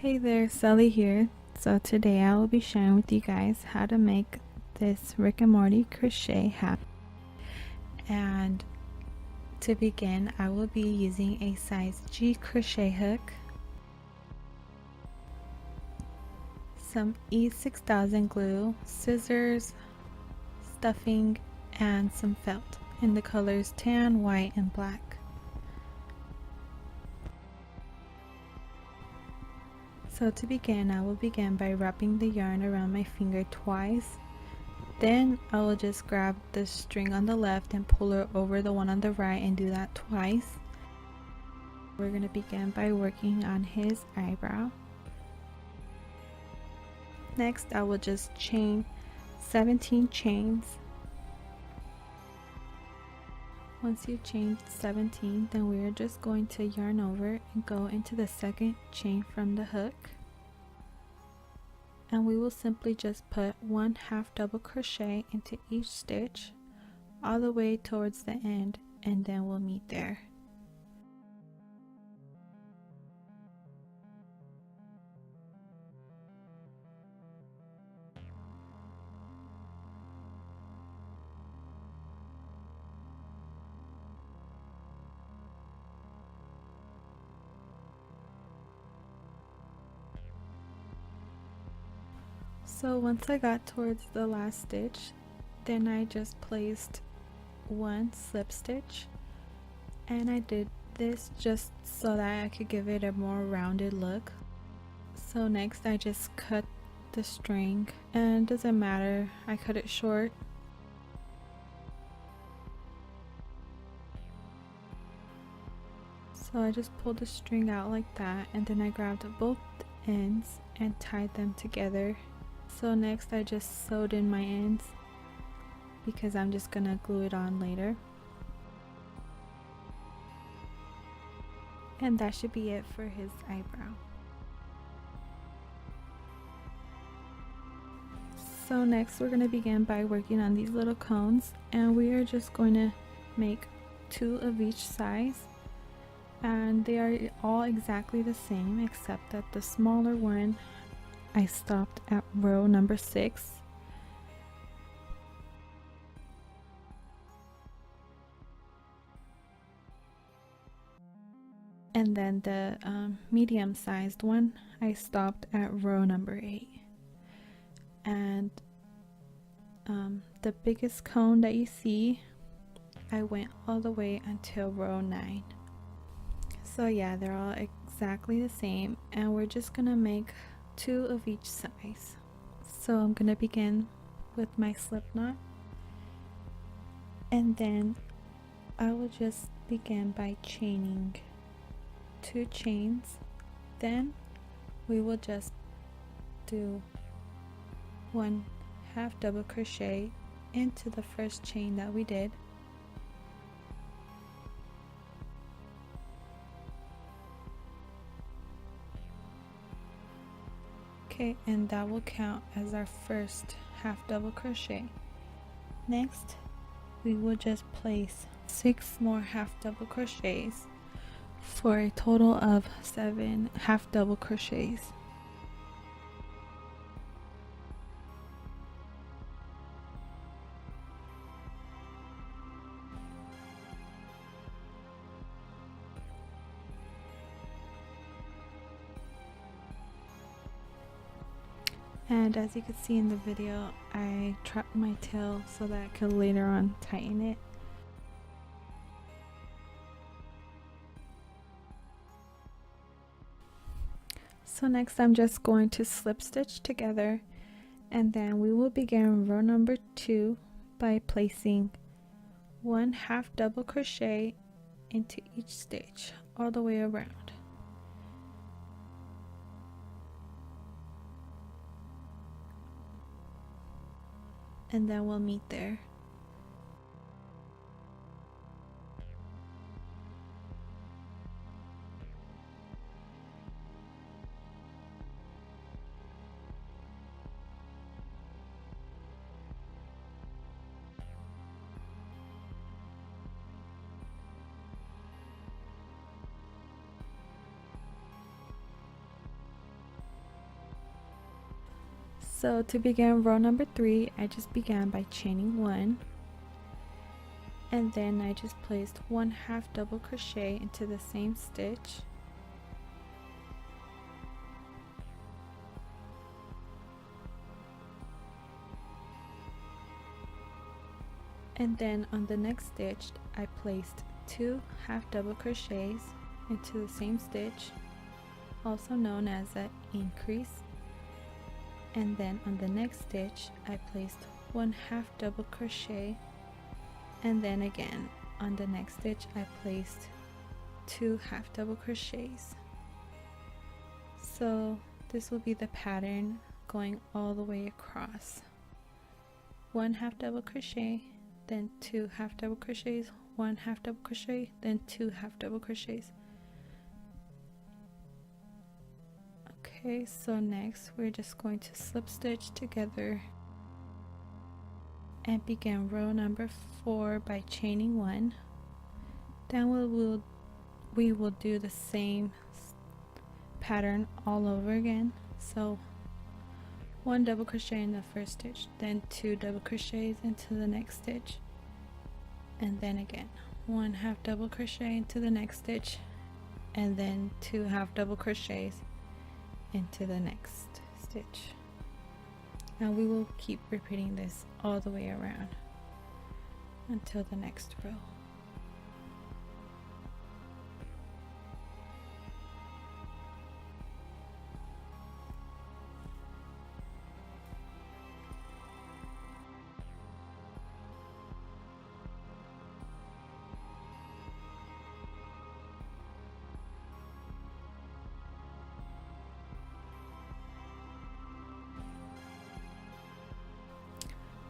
Hey there, Sally here. So today I will be sharing with you guys how to make this Rick and Morty crochet hat. And to begin, I will be using a size G crochet hook, some E6000 glue, scissors, stuffing, and some felt in the colors tan, white, and black. So to begin, I will begin by wrapping the yarn around my finger twice. Then I will just grab the string on the left and pull it over the one on the right and do that twice. We're going to begin by working on his eyebrow. Next, I will just chain 17 chains. Once you chain 17, then we are just going to yarn over and go into the second chain from the hook. And we will simply just put 1/2 double crochet into each stitch all the way towards the end, and then we'll meet there. So once I got towards the last stitch, then I just placed one slip stitch, and I did this just so that I could give it a more rounded look. So next I just cut the string, and it doesn't matter, I cut it short. So I just pulled the string out like that, and then I grabbed both ends and tied them together. So next I just sewed in my ends because I'm just gonna glue it on later. And that should be it for his eyebrow. So next we're gonna begin by working on these little cones, and we are just going to make 2 of each size, and they are all exactly the same except that the smaller one I stopped at row number 6. And then the medium-sized one I stopped at row number 8. And the biggest cone that you see, I went all the way until row 9. So yeah, they're all exactly the same, and we're just gonna make 2 of each size. So I'm gonna begin with my slip knot, and then I will just begin by chaining 2 chains. Then we will just do 1/2 double crochet into the first chain that we did. Okay, and that will count as our first 1/2 double crochet. Next, we will just place 6 more 1/2 double crochets for a total of 7 1/2 double crochets. And as you can see in the video, I trapped my tail so that I could later on tighten it. So next I'm just going to slip stitch together, and then we will begin row number 2 by placing 1/2 double crochet into each stitch all the way around. And then we'll meet there. So to begin row number 3, I just began by chaining 1, and then I just placed 1/2 double crochet into the same stitch, and then on the next stitch I placed 2 half double crochets into the same stitch, also known as an increase, and then on the next stitch I placed 1/2 double crochet, and then again on the next stitch I placed 2 half double crochets. So this will be the pattern going all the way across: 1/2 double crochet, then 2 half double crochets, 1/2 double crochet, then 2 half double crochets. Okay, so next we're just going to slip stitch together and begin row number 4 by chaining 1. Then we will do the same pattern all over again. So 1 double crochet in the first stitch, then 2 double crochets into the next stitch, and then again 1/2 double crochet into the next stitch, and then 2 half double crochets into the next stitch. And we will keep repeating this all the way around until the next row.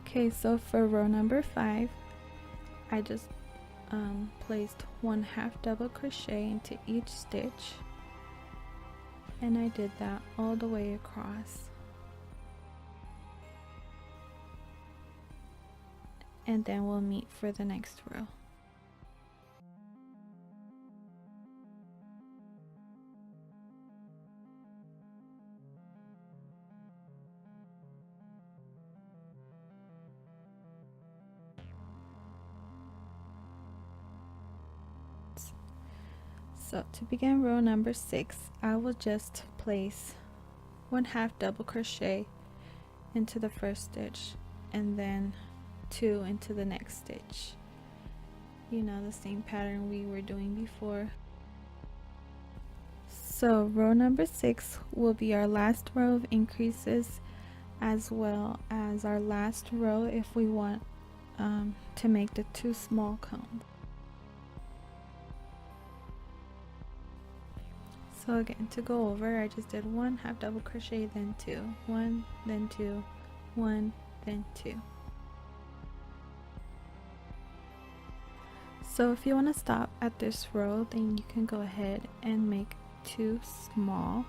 Okay, so for row number 5, I just placed 1/2 double crochet into each stitch, and I did that all the way across. And then we'll meet for the next row. So to begin row number 6, I will just place 1/2 double crochet into the first stitch, and then 2 into the next stitch. You know, the same pattern we were doing before. So row number 6 will be our last row of increases, as well as our last row if we want to make the 2 small cones. So again, to go over, I just did 1/2 double crochet, then 2, 1, then 2, 1, then 2. So if you want to stop at this row, then you can go ahead and make 2 small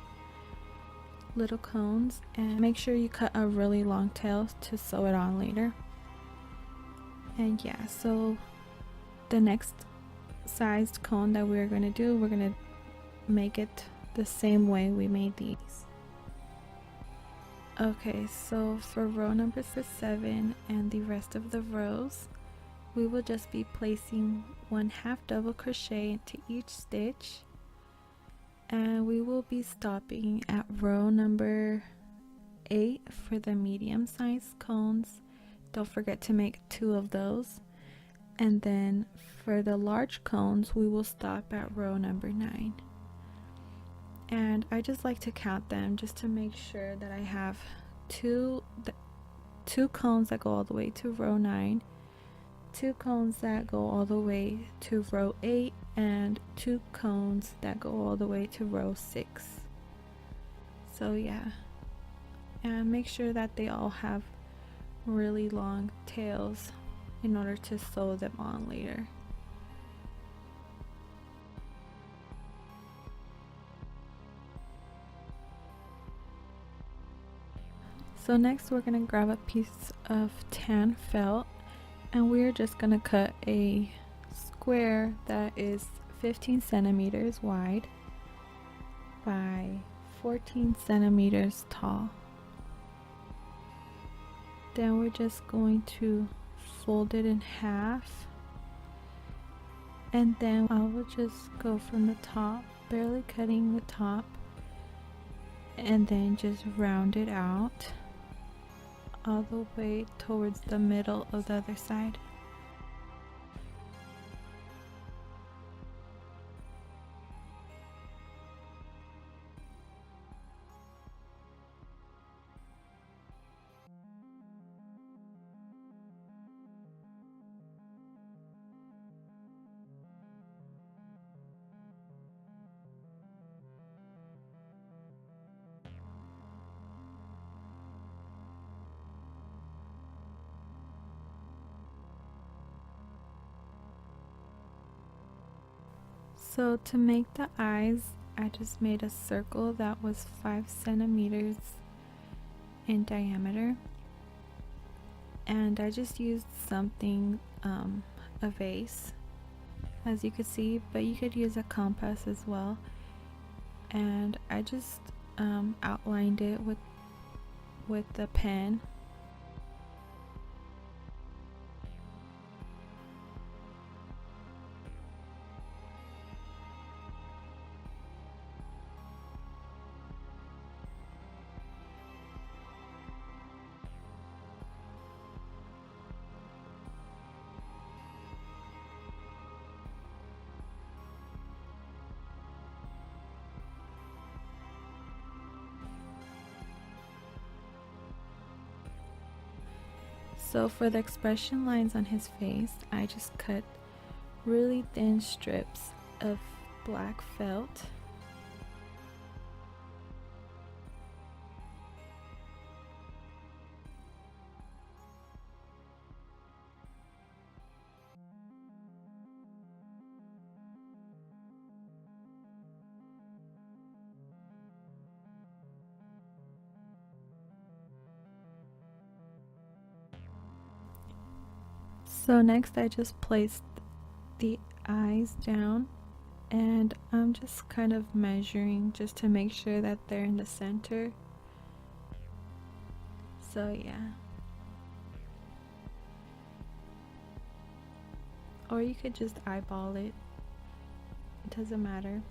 little cones, and make sure you cut a really long tail to sew it on later. And yeah, so the next sized cone that we're going to do, we're going to make it the same way we made these. Okay, so for row number 7 and the rest of the rows, we will just be placing 1/2 double crochet into each stitch, and we will be stopping at row number 8 for the medium sized cones. Don't forget to make 2 of those, and then for the large cones we will stop at row number 9. And I just like to count them just to make sure that I have two cones that go all the way to row 9, 2 cones that go all the way to row 8, and 2 cones that go all the way to row 6. So yeah, and make sure that they all have really long tails in order to sew them on later. So next we're going to grab a piece of tan felt, and we're just going to cut a square that is 15 centimeters wide by 14 centimeters tall. Then we're just going to fold it in half, and then I will just go from the top, barely cutting the top, and then just round it out all the way towards the middle of the other side. So to make the eyes, I just made a circle that was 5 centimeters in diameter, and I just used something, a vase, as you could see, but you could use a compass as well, and I just outlined it with the pen. So for the expression lines on his face, I just cut really thin strips of black felt. So next I just placed the eyes down, and I'm just kind of measuring just to make sure that they're in the center. So yeah. Or you could just eyeball it. It doesn't matter.